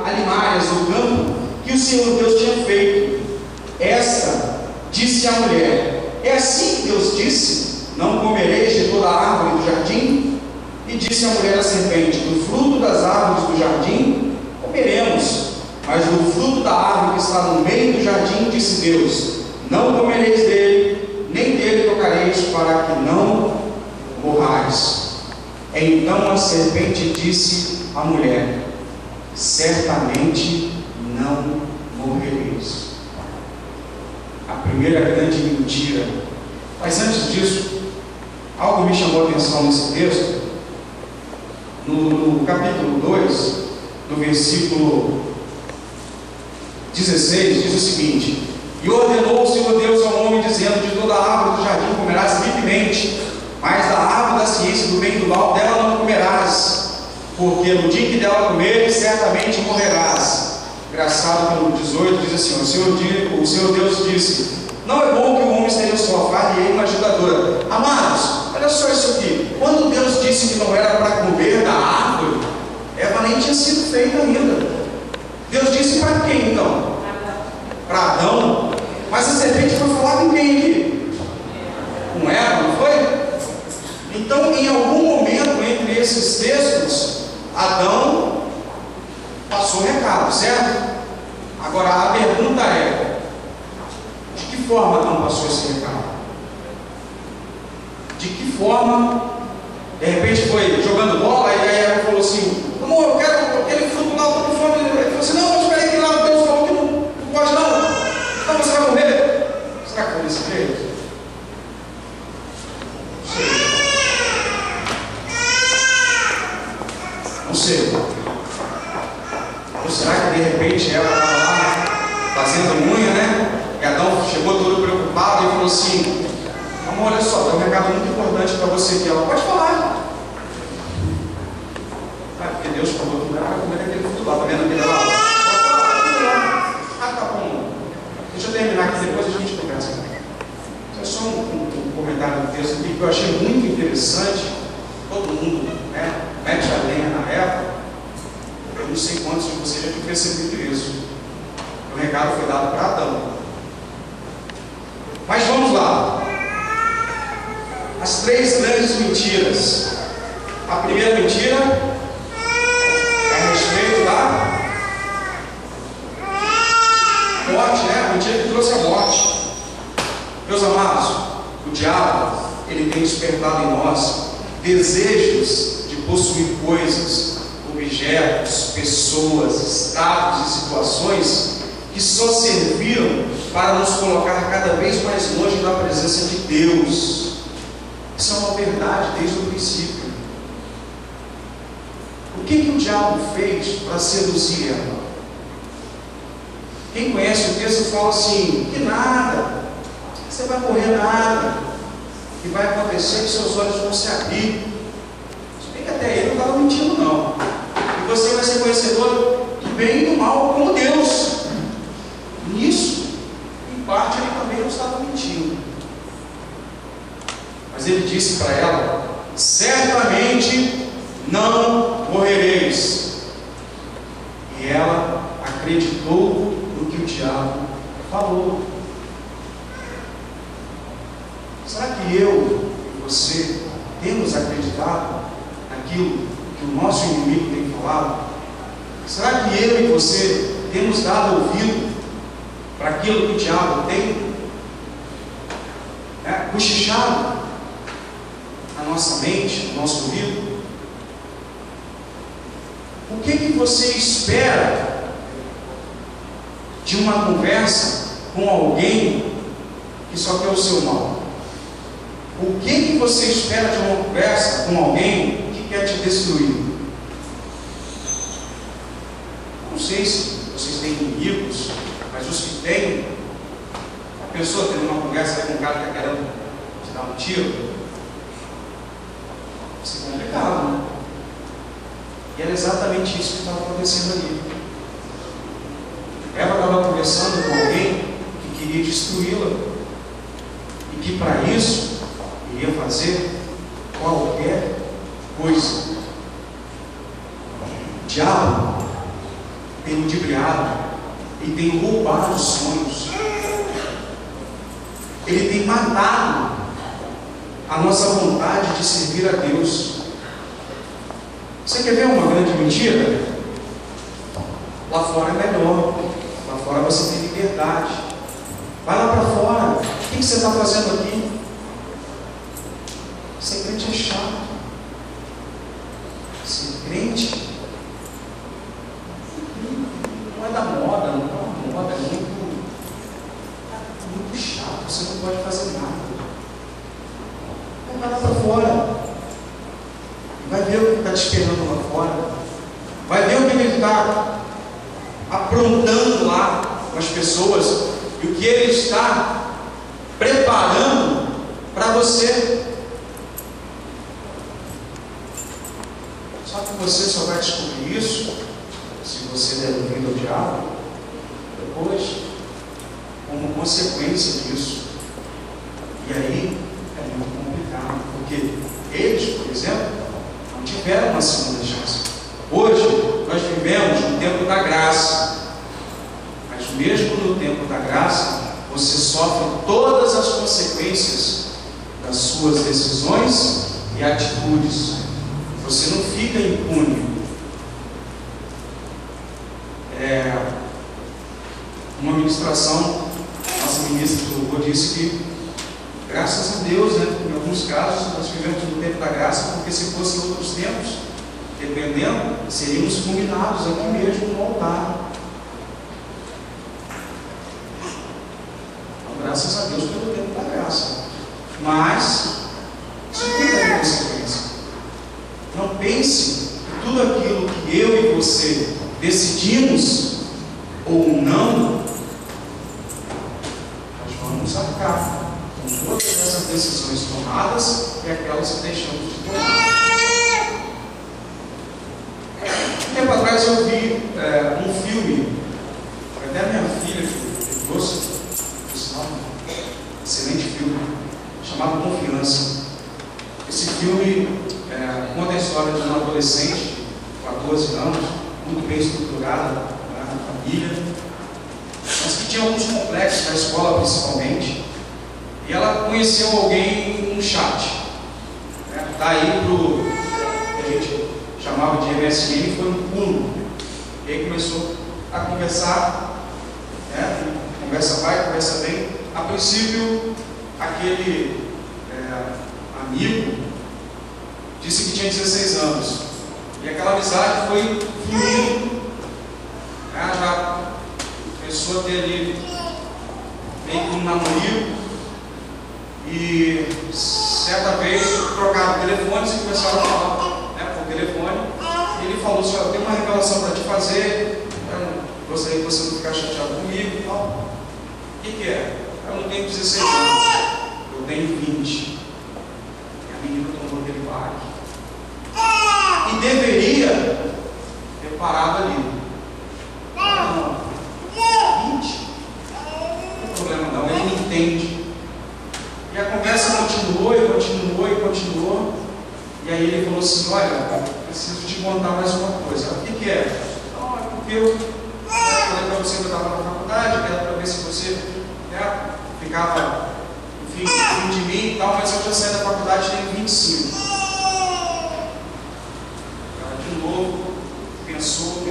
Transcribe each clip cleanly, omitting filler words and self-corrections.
alimárias do campo que o Senhor Deus tinha feito. Esta disse à mulher: é assim que Deus disse: não comereis de toda a árvore do jardim? E disse a mulher à serpente: do fruto das árvores do jardim comeremos, mas do fruto da árvore que está no meio do jardim, disse Deus: não comereis dele, nem dele tocareis, para que não morrais. Então a serpente disse à mulher: certamente não morrereis. A primeira grande mentira. Mas antes disso, algo me chamou a atenção nesse texto. No capítulo 2, no versículo 16, diz o seguinte: e ordenou o Senhor Deus ao homem, dizendo: de toda a árvore do jardim comerás livremente, mas da árvore da ciência do bem e do mal dela não comerás, porque no dia que dela comeres, certamente morrerás. Engraçado, pelo 18 diz assim: o Senhor Deus disse: não é bom que o homem esteja só, far-lhe uma ajudadora. Amados, olha só isso aqui. Quando Deus disse que não era para comer da árvore, Eva nem tinha sido feita ainda. Deus disse para quem então? Para Adão. Mas a serpente foi falar com quem aqui? Com Eva, não foi? Então, em algum momento entre esses textos, Adão passou o recado, certo? Agora a pergunta é: de que forma Adão passou esse recado? De que forma? De repente foi jogando bola, e aí ela falou assim: amor, eu quero aquele fruto lá, eu estou com fome. Ele falou assim: não, mas espera aí que lá Deus falou que não pode não. Então você vai morrer. Será que foi desse jeito? Não sei. Ou será que de repente ela estava lá fazendo unha, né? E Adão chegou todo preocupado e falou assim: amor, olha só, tem um recado muito importante para você aqui. Ela: pode falar. Porque Deus falou que não era para comer aquele fruto lá, tá vendo aquele lá? Ah, tá bom. Deixa eu terminar aqui, depois a gente conversa. Isso é só um comentário do texto aqui que eu achei muito interessante. Todo mundo, né, mete a lenha na Eva. Eu não sei quantos de vocês já tinham percebido isso. O recado foi dado para Adão. Mas vamos lá. As três grandes mentiras. A primeira mentira é a respeito da morte, né? A mentira que trouxe a morte. Meus amados, o diabo, ele tem despertado em nós desejos de possuir coisas, objetos, pessoas, estados e situações que só serviram para nos colocar cada vez mais longe da presença de Deus. Isso é uma verdade desde o princípio. O que o diabo fez para seduzir Eva? Quem conhece o texto fala assim: que nada, você vai morrer nada, o que vai acontecer é que seus olhos vão se abrir. Se bem que até ele não estava mentindo não. E você vai ser conhecedor do bem e do mal como Deus. Nisso, em parte, ele também não estava mentindo. Mas ele disse para ela: certamente não morrereis. E ela acreditou no que o diabo falou. Será que eu e você temos acreditado naquilo que o nosso inimigo tem falado? Será que eu e você temos dado ouvido para aquilo que o diabo tem cochichado na nossa mente, no nosso ouvido? O que você espera de uma conversa com alguém que só quer o seu mal? O que você espera de uma conversa com alguém que quer te destruir? Não sei se vocês têm inimigos, mas os que têm, a pessoa tendo uma conversa com um cara que está querendo te dar um tiro, isso é complicado, né? E era exatamente isso que estava acontecendo ali. Eva estava conversando com alguém que queria destruí-la, e que para isso iria fazer qualquer coisa. O diabo tem ludibriado, ele tem roubado os sonhos, ele tem matado a nossa vontade de servir a Deus. Você quer ver uma grande mentira? Lá fora é melhor, lá fora você tem liberdade. Vai lá para fora. O que você está fazendo aqui? Ser crente é chato. Ser crente não é da moda, não é uma moda, é muito chato. Você não pode fazer nada. Vai lá para fora. Vai ver o que está te esperando lá fora. Vai ver o que ele está aprontando lá com as pessoas e o que ele está preparando para você. Só que você só vai descobrir isso se você der ouvido ao diabo depois, como consequência disso. E aí é muito complicado, porque eles, por exemplo, não tiveram uma segunda chance. Hoje nós vivemos no tempo da graça, mas mesmo no tempo da graça você sofre todas as consequências das suas decisões e atitudes. Você não fica impune. Uma ministração, nossa ministra do louvor disse que, graças a Deus, em alguns casos nós vivemos no tempo da graça, porque se fossem outros tempos, dependendo, seríamos fulminados aqui mesmo no altar. Então, graças a Deus pelo tempo da graça. Mas isso não tem consequência. Não pense que tudo aquilo que eu e você decidimos ou não, nós vamos arcar com todas essas decisões tomadas e aquelas que deixamos de tomar. Um tempo atrás eu vi um filme, até minha filha que trouxe, excelente filme, chamado Confiança. Esse filme conta a história de uma adolescente, 14 anos, muito bem estruturada na família, mas que tinha alguns complexos na escola principalmente, e ela conheceu alguém no chat. Daí pro que a gente chamava de MSN, foi um pulo. E aí começou a conversar, conversa vai, conversa vem. A princípio, aquele amigo disse que tinha 16 anos. E aquela amizade foi fluindo. Já começou a ter ali meio que um namoro. E certa vez trocaram telefones e começaram a falar por telefone. E ele falou assim: eu tenho uma revelação para te fazer. Eu gostaria que você não ficasse chateado comigo e tal. O que é? Eu não tenho 16 anos, eu tenho 20. E a menina tomou aquele baque. E deveria ter parado ali. Não, 20? Não tem problema não, ele não entende. E a conversa continuou e continuou e continuou. E aí ele falou assim: olha, preciso te contar mais uma coisa. O que é? Não, é porque eu falei para você que eu estava na faculdade, que era para ver se você ficava, enfim, de mim e tal, mas eu já saí da faculdade e tenho 25. Ela de novo pensou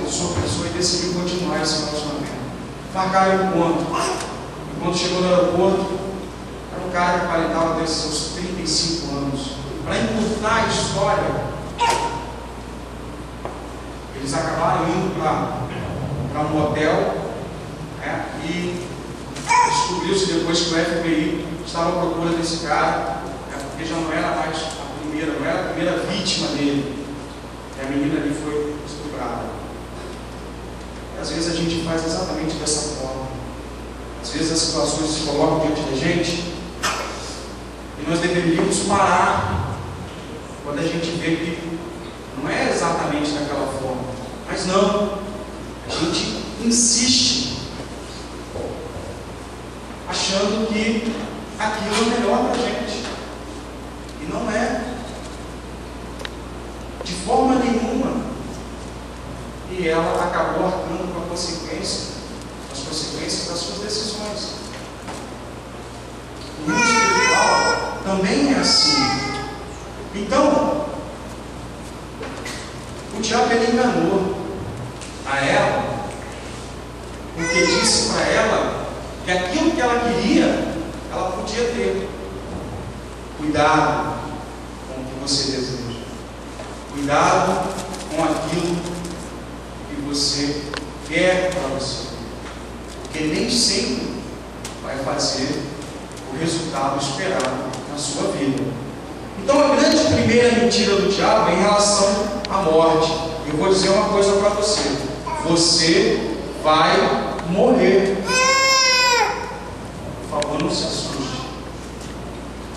e decidiu continuar esse relacionamento. Marcaram o encontro. E quando chegou no aeroporto, era um cara que aparentava ter seus 35 anos. Para encurtar a história, eles acabaram indo para um hotel, e descobriu-se depois que o FBI estava à procura desse cara, porque já não era mais a primeira vítima dele. E a menina ali foi estuprada. E às vezes a gente faz exatamente dessa forma. Às vezes as situações se colocam diante da gente e nós deveríamos parar quando a gente vê que não é exatamente daquela forma. Mas não, a gente insiste, achando que aquilo é melhor para a gente. E não é. De forma nenhuma. E ela acabou arcando com a ela, porque disse para ela que aquilo que ela queria, ela podia ter. Cuidado com o que você deseja. Cuidado com aquilo que você quer para você. Porque nem sempre vai fazer o resultado esperado na sua vida. Então a grande primeira mentira do diabo é em relação à morte. Eu vou dizer uma coisa para você: você vai morrer. Por favor, não se assuste.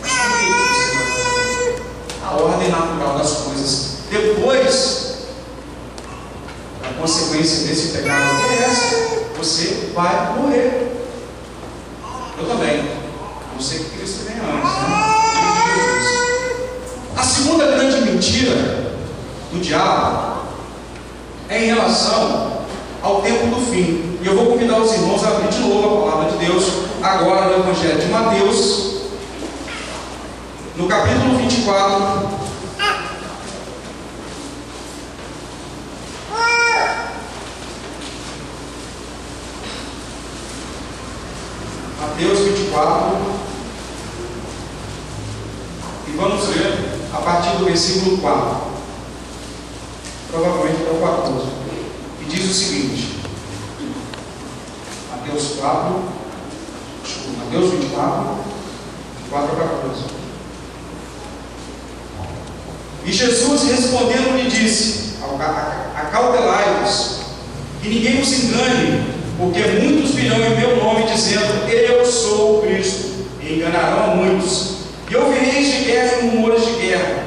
Mas por que você vai morrer? A ordem natural das coisas. Depois, a consequência desse pecado é essa: você vai morrer. Eu também. A não ser que Cristo venha antes, né? A segunda grande mentira do diabo é em relação ao tempo do fim. E eu vou convidar os irmãos a abrir de novo a palavra de Deus, agora no Evangelho de Mateus, no capítulo 24. Mateus 24. E vamos ler a partir do versículo 4, provavelmente até o 14, e diz o seguinte: Mateus 24, 4 a 14. E Jesus respondendo lhe disse: acautelai-vos, que ninguém vos engane, porque muitos virão em meu nome dizendo: eu sou o Cristo, e enganarão a muitos. E ouvireis de guerra e rumores de guerra.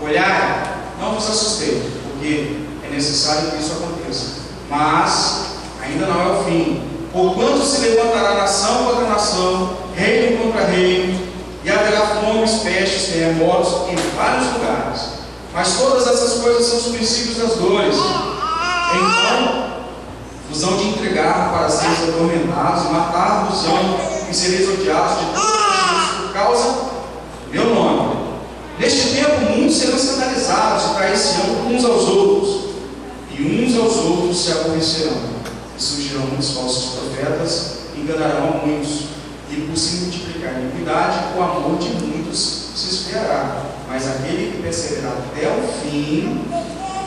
Olhai, não vos assusteis, porque é necessário que isso aconteça. Mas ainda não é o fim. Porquanto se levantará nação contra nação, reino contra reino, e haverá fomes, pestes, terremotos em vários lugares. Mas todas essas coisas são os princípios das dores. Então vos hão de entregar para seres atormentados, e matar-vos-ão, e sereis odiados de todas as pessoas por causa meu nome. Neste tempo muitos serão escandalizados e trair-se-ão uns aos outros, e uns aos outros se aborrecerão, e surgirão muitos falsos profetas, e enganarão a muitos, e por se multiplicar a iniquidade, o amor de muitos se esfriará. Mas aquele que perseverar até o fim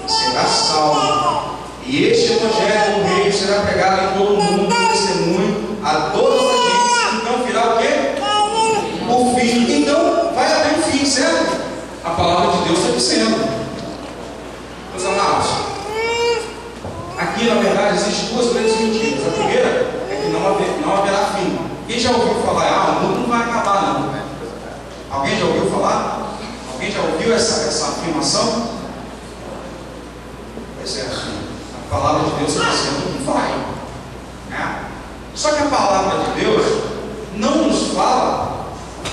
será salvo. E este evangelho do reino será pregado em todo o mundo, como testemunho a todas as gentes. Então virá o quê? O fim. Então vai haver um fim, certo? A palavra de Deus está dizendo. Meus amados, aqui na verdade existem duas grandes mentiras. A primeira é que não haverá fim. Quem já ouviu falar, o mundo não vai acabar não? Alguém já ouviu falar? Alguém já ouviu essa afirmação? Pois é, a palavra de Deus está dizendo que vai, né? Só que a palavra de Deus não nos fala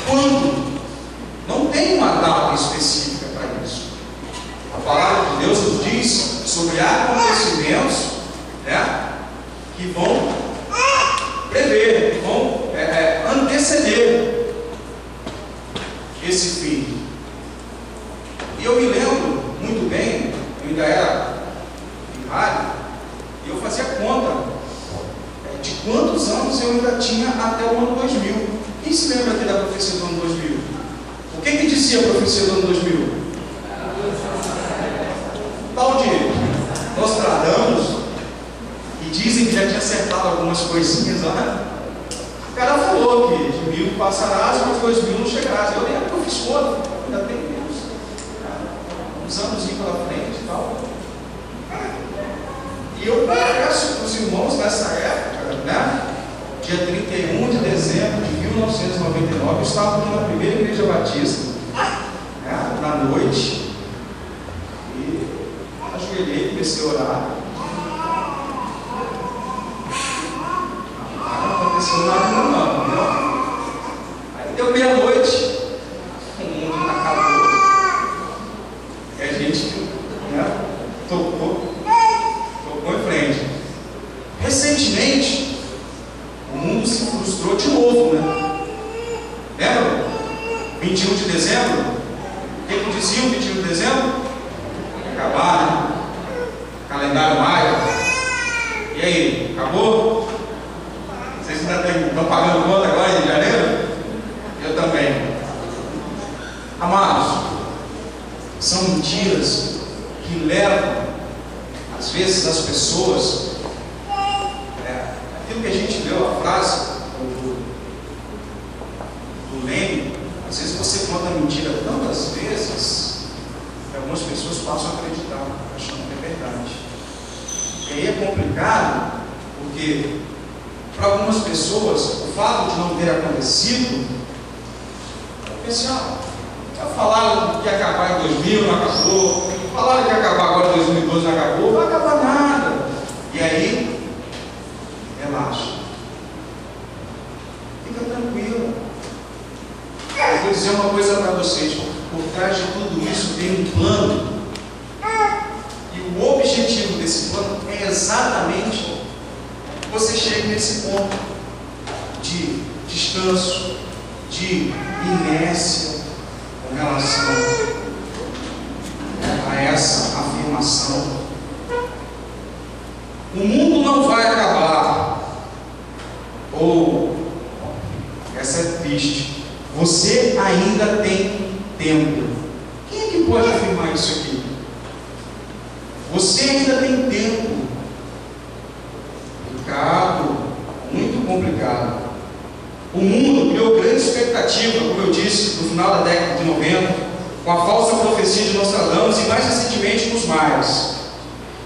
quando. Não tem uma data específica para isso. A palavra de Deus nos diz sobre acontecimentos, né, que vão prever, que vão anteceder esse fim. E eu me lembro muito bem, eu ainda era primário, e eu fazia conta de quantos anos eu ainda tinha até o ano 2000. Quem se lembra aqui da profecia do ano 2000? O que dizia a profecia do ano 2000? Tal de Nostradamus, e dizem que já tinha acertado algumas coisinhas lá. O cara falou que de 1000 passarás, mas 2000 não chegarás. Eu lembro que eu fiz conta, ainda tem uns anos pela frente e tal. E eu confesso para os irmãos nessa época, né? Dia 31 de dezembro de 1999, eu estava aqui na primeira igreja batista, né, na noite, e ajoelhei, comecei a orar. Não aconteceu nada não, entendeu? Aí deu meia-noite, o mundo acabou, e a gente, né, tocou em frente. Recentemente, o mundo se frustrou de novo, né? Lembra? 21 de dezembro? O que diziam 21 de dezembro? Acabar, né? Calendário maio. E aí, acabou? Vocês ainda estão pagando conta agora em janeiro? Eu também. Amados, são mentiras que levam, às vezes, as pessoas, aquilo que a gente leu, a frase do Leme, às vezes você conta mentira tantas vezes que algumas pessoas passam a acreditar, achando que é verdade. E aí é complicado, porque para algumas pessoas o fato de não ter acontecido, já falaram que ia acabar em 2000, não acabou, falaram que ia acabar agora em 2012, não acabou, não vai acabar nada. E aí, relaxa, fica tranquilo. Eu vou dizer uma coisa para vocês: por trás de tudo isso tem um plano, e o objetivo desse plano é exatamente você chegar nesse ponto de descanso, de inércia com relação a essa afirmação. O mundo não vai acabar, ou essa é triste, você ainda tem tempo. Quem é que pode afirmar isso aqui? Você ainda tem tempo. Complicado, muito complicado. O mundo criou grande expectativa, como eu disse, no final da década de 90, com a falsa profecia de Nostradamus e mais recentemente com os maias.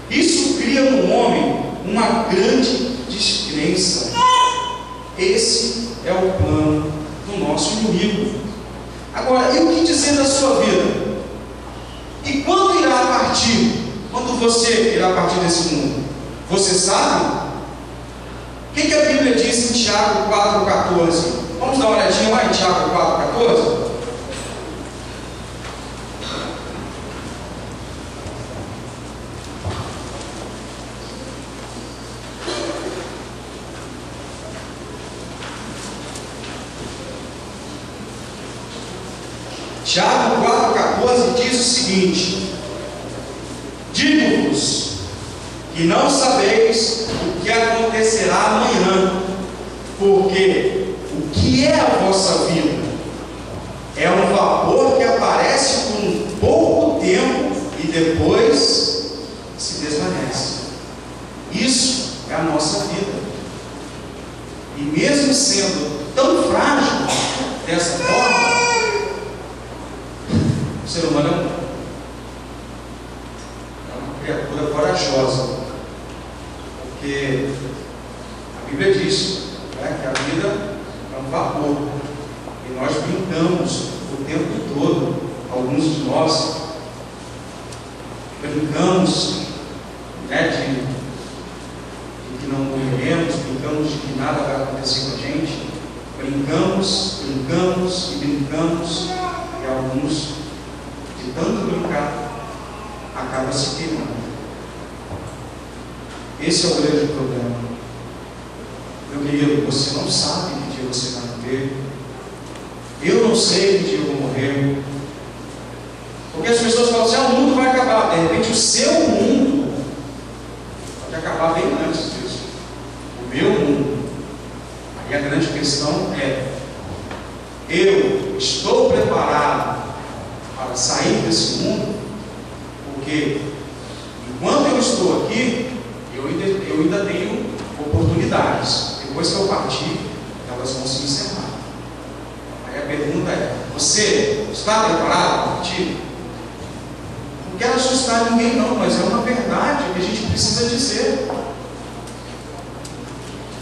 Isso cria no homem uma grande descrença. Esse é o plano do nosso inimigo. Agora, e o que dizer da sua vida? E quando irá partir? Quando você irá partir desse mundo? Você sabe? O que a Bíblia diz em Tiago 4,14? Vamos dar uma olhadinha lá em Tiago 4,14? Tiago 4,14 diz o seguinte: digo-vos que não sabeis o que acontecerá amanhã, porque o que é a vossa vida? É um vapor que aparece por um pouco tempo e depois se desvanece. Isso é a nossa vida. E mesmo sendo tão frágil dessa forma, o ser humano é uma criatura corajosa, porque a Bíblia diz, né, que a vida é um vapor, e nós brincamos o tempo todo. Alguns de nós brincamos, né, de que não morreremos, brincamos de que nada vai acontecer com a gente, brincamos e brincamos, e alguns, de tanto brincar, acaba se queimando. Esse é o grande problema. Meu querido, você não sabe que dia você vai morrer. Eu não sei que dia eu vou morrer. Porque as pessoas falam assim: o mundo vai acabar. De repente o seu mundo pode acabar bem antes disso. O meu mundo. Aí a grande questão é: eu estou preparado para sair desse mundo? Porque enquanto eu estou aqui, eu ainda tenho oportunidades. Depois que eu partir, elas vão se encerrar. Aí a pergunta é: você está preparado para partir? Não quero assustar ninguém não, mas é uma verdade que a gente precisa dizer.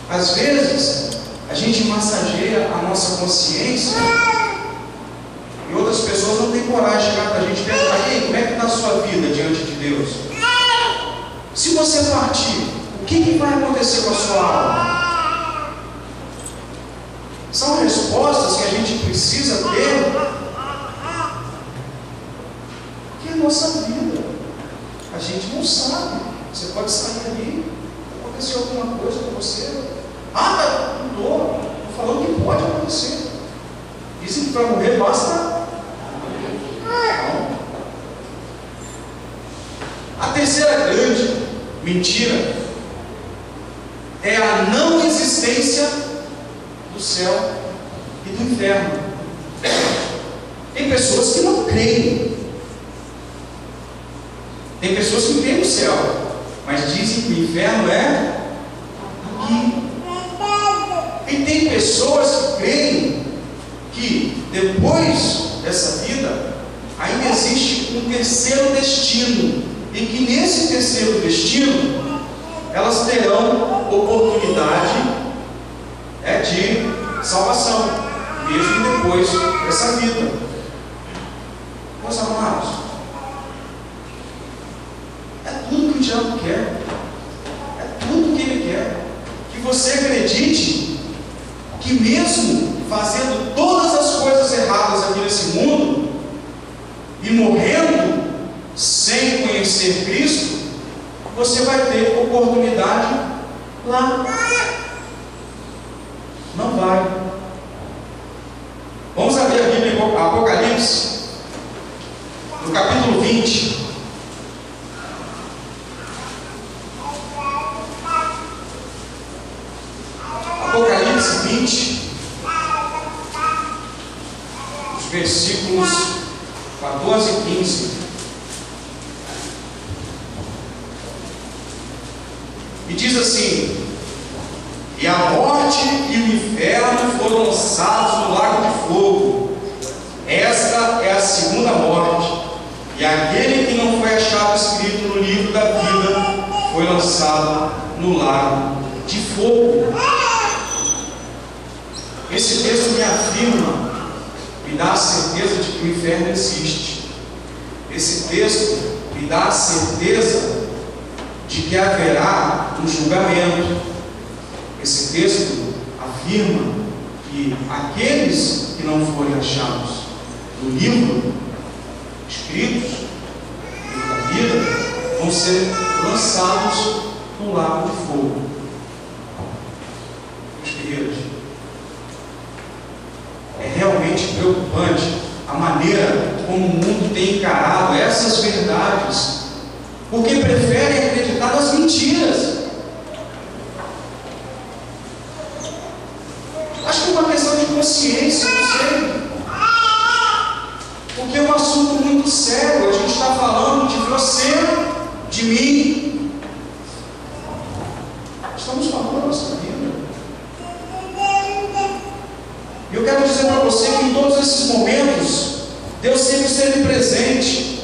Às vezes a gente massageia a nossa consciência e outras pessoas não têm coragem de chegar para a gente e perguntar: ei, como é que está a sua vida diante de Deus? Se você partir, o que vai acontecer com a sua alma? São respostas que a gente precisa ter, que é a nossa vida. A gente não sabe. Você pode sair ali, aconteceu alguma coisa com você. Não estou falando que pode acontecer. Dizem que para morrer basta. Não. A terceira grande mentira é a não existência do céu e do inferno. Tem pessoas que não creem. Tem pessoas que creem no céu, mas dizem que o inferno é aqui. E tem pessoas que creem que depois dessa vida ainda existe um terceiro destino, e que nesse terceiro destino elas terão oportunidade de salvação, mesmo depois dessa vida. Meus amados, é tudo que o diabo quer, é tudo que ele quer, que você acredite que mesmo fazendo todas as coisas erradas aqui nesse mundo e morrendo sem conhecer Cristo, você vai ter oportunidade lá. Não vai. Vamos abrir a Bíblia em Apocalipse, no capítulo 20. Apocalipse 20, os versículos 14 e 15. E diz assim: e a morte e o inferno foram lançados no lago de fogo. Esta é a segunda morte, e aquele que não foi achado escrito no livro da vida foi lançado no lago de fogo. Esse texto me afirma, me dá a certeza de que o inferno existe. Esse texto me dá a certeza de que haverá um julgamento. Esse texto afirma que aqueles que não forem achados no livro escritos, no livro da vida, vão ser lançados no lago de fogo. Meus queridos, é realmente preocupante a maneira como o mundo tem encarado essas verdades, porque preferem acreditar nas mentiras. Acho que é uma questão de consciência, não sei, porque é um assunto muito sério. A gente está falando de você, de mim, estamos falando da nossa vida. E eu quero dizer para você que em todos esses momentos Deus sempre esteve presente.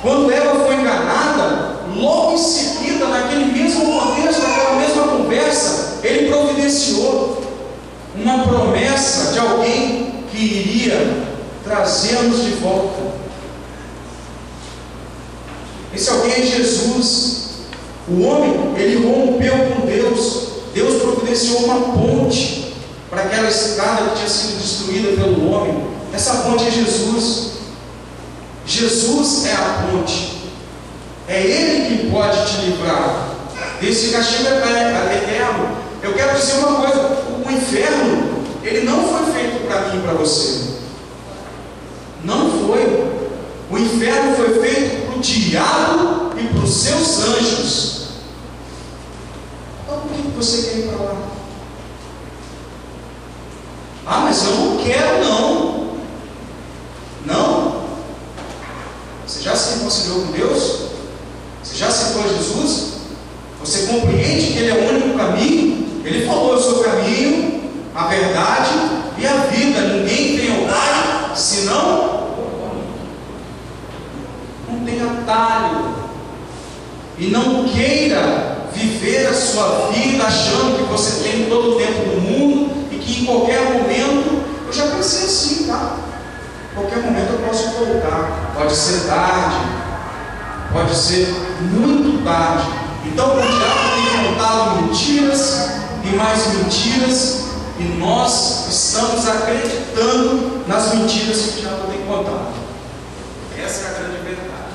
Quando Eva foi enganada, logo em seguida, naquele mesmo contexto, naquela mesma conversa, Ele providenciou uma promessa de alguém que iria trazê-nos de volta. Esse alguém é Jesus. O homem, ele rompeu com Deus. Deus providenciou uma ponte para aquela estrada que tinha sido destruída pelo homem. Essa ponte é Jesus. Jesus é a ponte. É Ele que pode te livrar desse castigo eterno. Eu quero dizer uma coisa: o inferno, ele não foi feito para mim e para você. Não foi. O inferno foi feito para o diabo e para os seus anjos. Então por que você quer ir para lá? Ah, mas eu não quero, não. Não. Você já se reconciliou com Deus? Você já aceitou Jesus? Você compreende que Ele é o único caminho? Ele falou: eu sou o caminho, a verdade e a vida. Ninguém tem o Pai senão. Não tem atalho. E não queira viver a sua vida achando que você tem todo o tempo do mundo e que em qualquer momento. Eu já pensei assim, tá? Em qualquer momento eu posso voltar. Pode ser tarde, pode ser muito tarde. Então o diabo tem contado mentiras e mais mentiras, e nós estamos acreditando nas mentiras que o diabo tem contado. Essa é a grande verdade.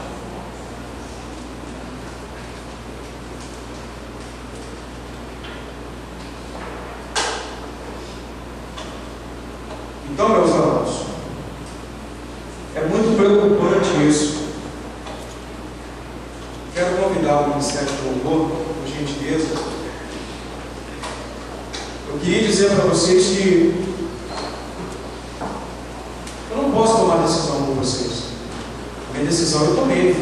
Então, meus amados, é muito preocupante isso. Quero convidar o Ministério de Louvor, por gentileza, queria dizer para vocês que eu não posso tomar decisão por vocês. Minha decisão eu tomei.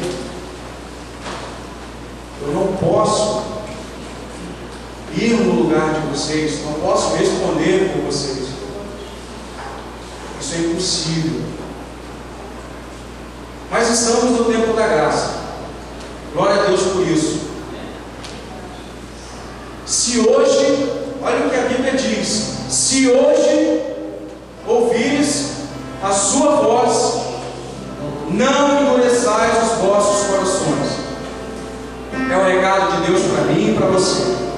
Eu não posso ir no lugar de vocês, não posso responder por vocês. Isso é impossível. Mas estamos no tempo da graça. Glória a Deus por isso. Se hoje, olha o que a Bíblia diz: se hoje ouvires a sua voz, não endureçais os vossos corações. É o recado de Deus para mim e para você.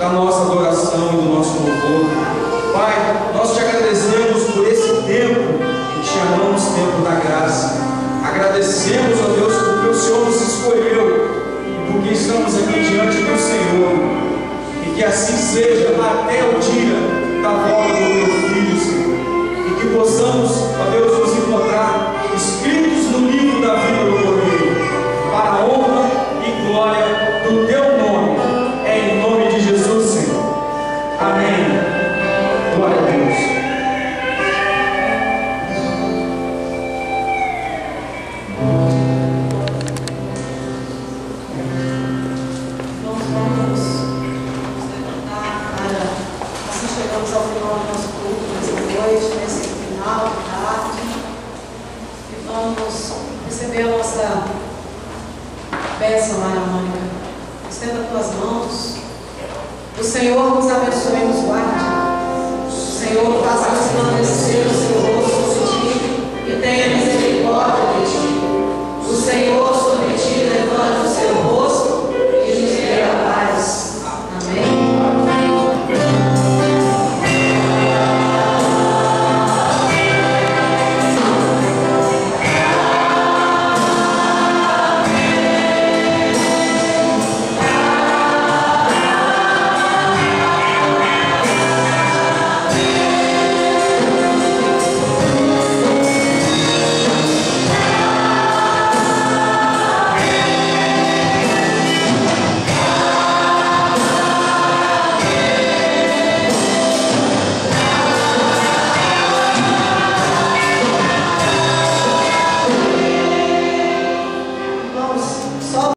da nossa adoração e do nosso louvor. Pai, nós te agradecemos por esse tempo que chamamos tempo da graça. Agradecemos, ó Deus, porque o Senhor nos escolheu e porque estamos aqui diante do Senhor, e que assim seja até o dia da volta do teu Filho, Senhor, e que possamos, ó Deus, nos encontrar escritos no livro da vida do Cordeiro, para a honra e glória do teu nome, em nome de Jesus, Senhor. Amém. Glória a Deus. Bênção, Maria Mônica. Estenda tuas mãos. O Senhor nos abençoe e nos guarde. O Senhor faça resplandecer o seu rosto sobre ti e tenha misericórdia de ti. O Senhor